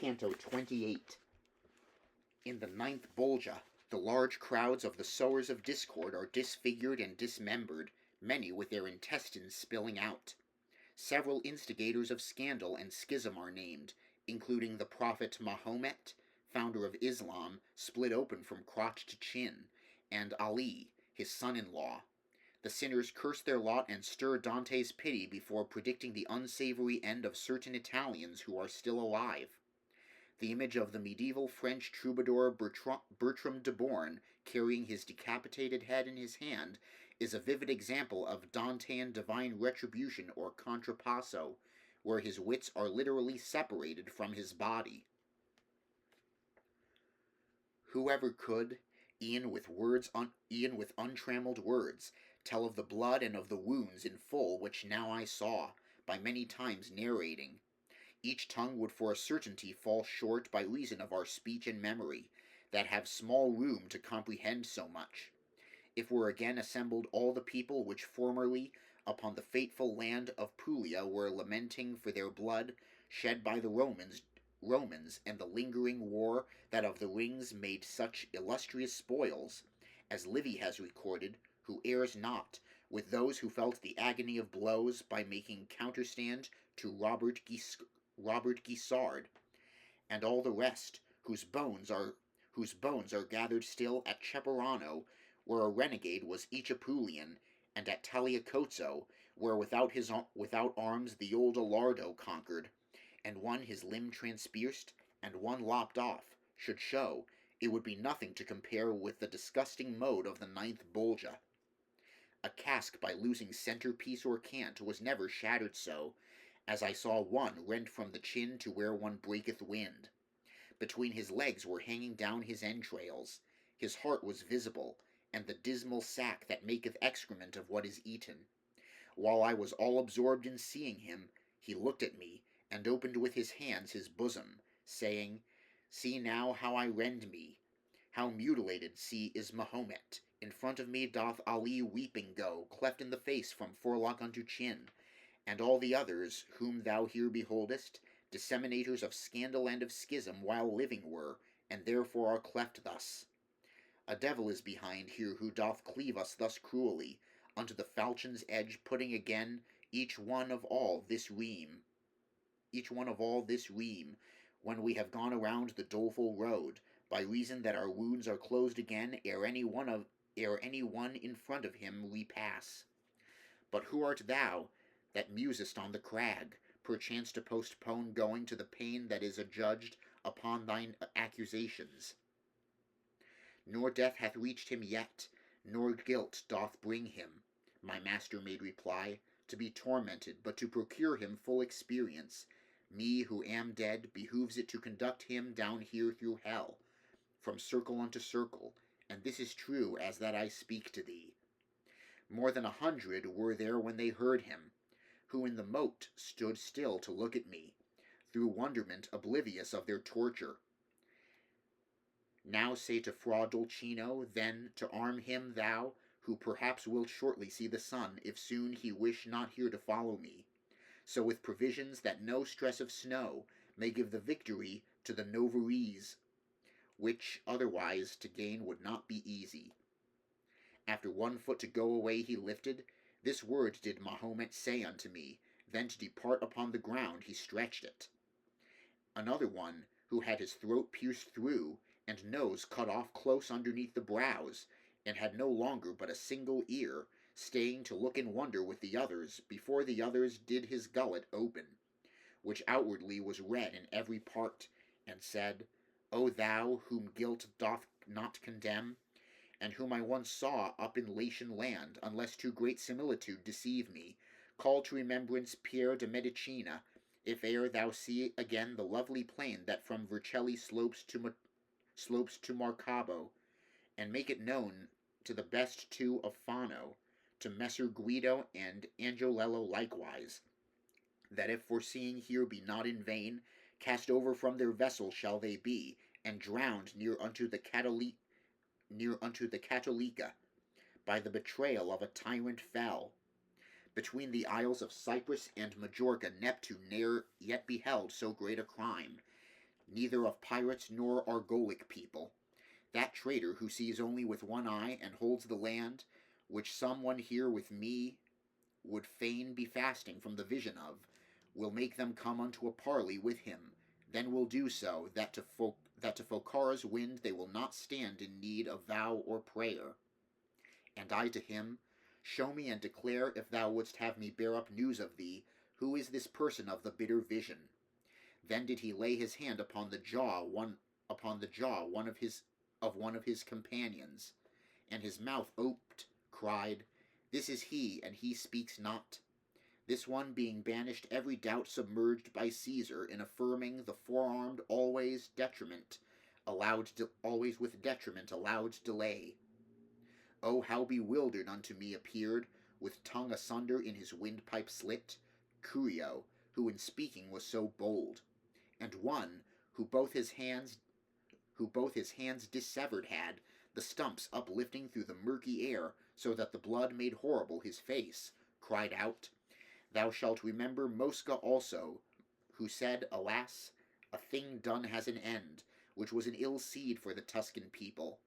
Canto 28. In the ninth Bolgia, the large crowds of the sowers of discord are disfigured and dismembered, many with their intestines spilling out. Several instigators of scandal and schism are named, including the prophet Mahomet, founder of Islam, split open from crotch to chin, and Ali, his son-in-law. The sinners curse their lot and stir Dante's pity before predicting the unsavory end of certain Italians who are still alive. The image of the medieval French troubadour Bertram de Born carrying his decapitated head in his hand is a vivid example of Dantean divine retribution or contrapasso, where his wits are literally separated from his body. Whoever could, e'en with untrammeled words, tell of the blood and of the wounds in full which now I saw, by many times narrating. Each tongue would for a certainty fall short by reason of our speech and memory, that have small room to comprehend so much. If were again assembled all the people which formerly upon the fateful land of Puglia were lamenting for their blood shed by the Romans, and the lingering war that of the rings made such illustrious spoils, as Livy has recorded, who errs not, with those who felt the agony of blows by making counterstand to Robert Guisard, and all the rest, whose bones are gathered still at Ceperano, where a renegade was each Apulian, and at Tagliacozzo, where without arms the old Alardo conquered, and one his limb transpierced, and one lopped off, should show, it would be nothing to compare with the disgusting mode of the ninth Bolgia. A cask by losing centerpiece or cant was never shattered so, as I saw one rent from the chin to where one breaketh wind. Between his legs were hanging down his entrails, his heart was visible, and the dismal sack that maketh excrement of what is eaten. While I was all absorbed in seeing him, he looked at me, and opened with his hands his bosom, saying, See now how I rend me, how mutilated is Mahomet. In front of me doth Ali weeping go, cleft in the face from forelock unto chin, and all the others, whom thou here beholdest, disseminators of scandal and of schism while living were, and therefore are cleft thus. A devil is behind here who doth cleave us thus cruelly, unto the falchion's edge putting again each one of all this ream, when we have gone around the doleful road, by reason that our wounds are closed again ere any one in front of him repass. But who art thou, that musest on the crag, perchance to postpone going to the pain that is adjudged upon thine accusations? Nor death hath reached him yet, nor guilt doth bring him, my master made reply, to be tormented, but to procure him full experience. Me, who am dead, behooves it to conduct him down here through hell, from circle unto circle, and this is true as that I speak to thee. More than 100 were there when they heard him, who in the moat stood still to look at me, through wonderment oblivious of their torture. Now say to Fra Dolcino, then, to arm him thou, who perhaps wilt shortly see the sun, if soon he wish not here to follow me. So with provisions that no stress of snow may give the victory to the Novarese, which otherwise to gain would not be easy. After 1 foot to go away he lifted, this word did Mahomet say unto me, then to depart upon the ground he stretched it. Another one, who had his throat pierced through, and nose cut off close underneath the brows, and had no longer but a single ear, staying to look in wonder with the others, before the others did his gullet open, which outwardly was red in every part, and said, O thou, whom guilt doth not condemn, and whom I once saw up in Latian land, unless too great similitude deceive me, call to remembrance Pier de Medicina, if e'er thou see again the lovely plain that from Vercelli slopes to Marcabo, and make it known to the best two of Fano, to Messer Guido and Angiolello likewise, that if foreseeing here be not in vain, cast over from their vessel shall they be, and drowned near unto the Catolica, by the betrayal of a tyrant fell. Between the isles of Cyprus and Majorca Neptune ne'er yet beheld so great a crime. neither of pirates nor Argolic people. That traitor who sees only with one eye and holds the land, which someone here with me would fain be fasting from the vision of, will make them come unto a parley with him, then will do so, that to Focara's wind they will not stand in need of vow or prayer. And I to him, show me and declare if thou wouldst have me bear up news of thee, who is this person of the bitter vision? Then did he lay his hand upon the jaw one of his companions, and his mouth oped, cried, This is he, and he speaks not. This one being banished every doubt submerged by Caesar in affirming the forearmed always with detriment allowed delay. Oh, how bewildered unto me appeared, with tongue asunder in his windpipe slit, Curio, who in speaking was so bold, and one who both his hands dissevered had, the stumps uplifting through the murky air, so that the blood made horrible his face, cried out, Thou shalt remember Mosca also, who said, Alas, a thing done has an end, which was an ill seed for the Tuscan people.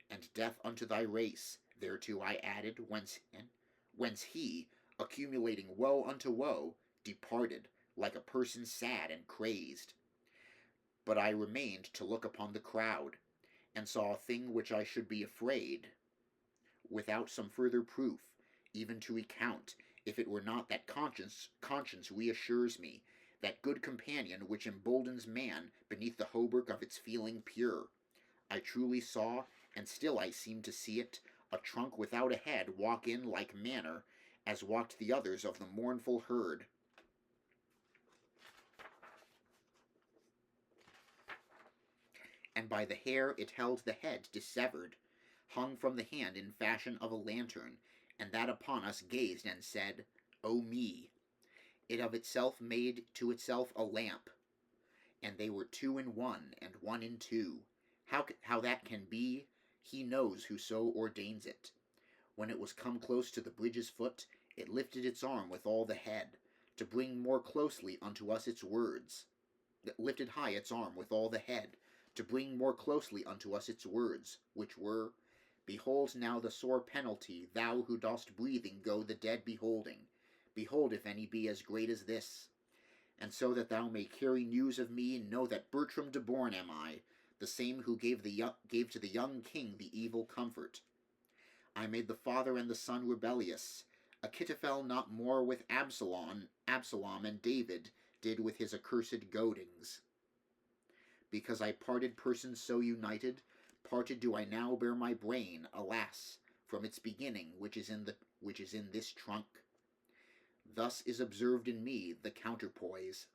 And death unto thy race, thereto I added, whence he, accumulating woe unto woe, departed, like a person sad and crazed. But I remained to look upon the crowd, and saw a thing which I should be afraid, without some further proof, even to recount, if it were not that conscience reassures me, that good companion which emboldens man beneath the hauberk of its feeling pure. I truly saw, and still I seem to see it, a trunk without a head walk in like manner, as walked the others of the mournful herd. And by the hair it held the head dissevered, hung from the hand in fashion of a lantern, and that upon us gazed and said, O me! It of itself made to itself a lamp, and they were two in one, and one in two. How that can be, he knows who so ordains it. When it was come close to the bridge's foot, it lifted its arm with all the head, to bring more closely unto us its words. It lifted high its arm with all the head, to bring more closely unto us its words, which were, Behold now the sore penalty, thou who dost breathing go the dead beholding. Behold if any be as great as this. And so that thou may carry news of me, know that Bertram de Born am I, the same who gave to the young king the evil comfort. I made the father and the son rebellious. Achitophel not more with Absalom and David did with his accursed goadings. Because I parted persons so united, parted do I now bear my brain, alas, from its beginning, which is in this trunk. Thus is observed in me the counterpoise.